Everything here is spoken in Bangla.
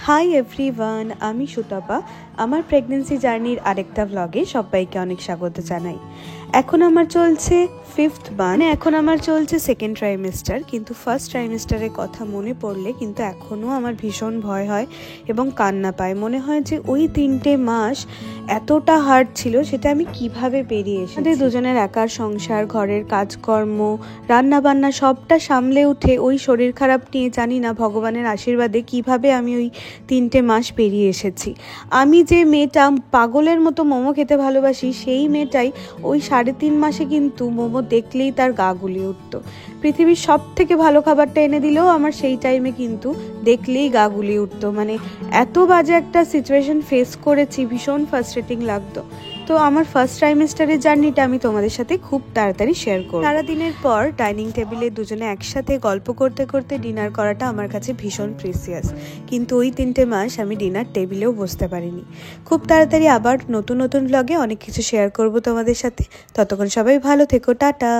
হাই এভরিওয়ান, আমি সুতপা। আমার প্রেগনেন্সি জার্নির আরেকটা ব্লগে সবাইকে অনেক স্বাগত জানাই। এখন আমার চলছে সেকেন্ড ট্রাইমেস্টার, কিন্তু ফার্স্ট ট্রাইমেস্টারের কথা মনে পড়লে কিন্তু এখনও আমার ভীষণ ভয় হয় এবং কান্না পায়। মনে হয় যে ওই 3টে মাস এতটা হার্ড ছিল, সেটা আমি কিভাবে পেরিয়ে এসেছি। আমাদের দুজনের একার সংসার, ঘরের কাজকর্ম, রান্না বান্না সবটা সামলে উঠে ওই শরীর খারাপ নিয়ে জানি না ভগবানের আশীর্বাদে কিভাবে আমি ওই 3টে মাস পেরিয়ে এসেছি। আমি যে মেয়েটা পাগলের মতো মোমো খেতে ভালোবাসি, সেই মেয়েটাই ওই 3.5 মাসে কিন্তু মোমো দেখলেই তার গা গুলিয়ে উঠতো। পৃথিবীর সব থেকে ভালো খাবারটা এনে দিলেও আমার সেই টাইমে কিন্তু দেখলেই গা গুলিয়ে উঠতো। মানে এত বাজে একটা সিচুয়েশন ফেস করেছি, ভীষণ ফ্রাস্ট্রেটিং লাগতো। তো আমার ফার্স্ট ট্রাইমেস্টারের জার্নিটা আমি তোমাদের সাথে খুব তাড়াতাড়ি শেয়ার করব। সারাদিনের পর ডাইনিং টেবিলে দুজনে একসাথে গল্প করতে করতে ডিনার করাটা আমার কাছে ভীষণ প্রিসিয়াস, কিন্তু ওই 3টে মাস আমি ডিনার টেবিলেও বসতে পারিনি। খুব তাড়াতাড়ি আবার নতুন নতুন ব্লগে অনেক কিছু শেয়ার করব তোমাদের সাথে। ততক্ষণ সবাই ভালো থেকো, টাটা।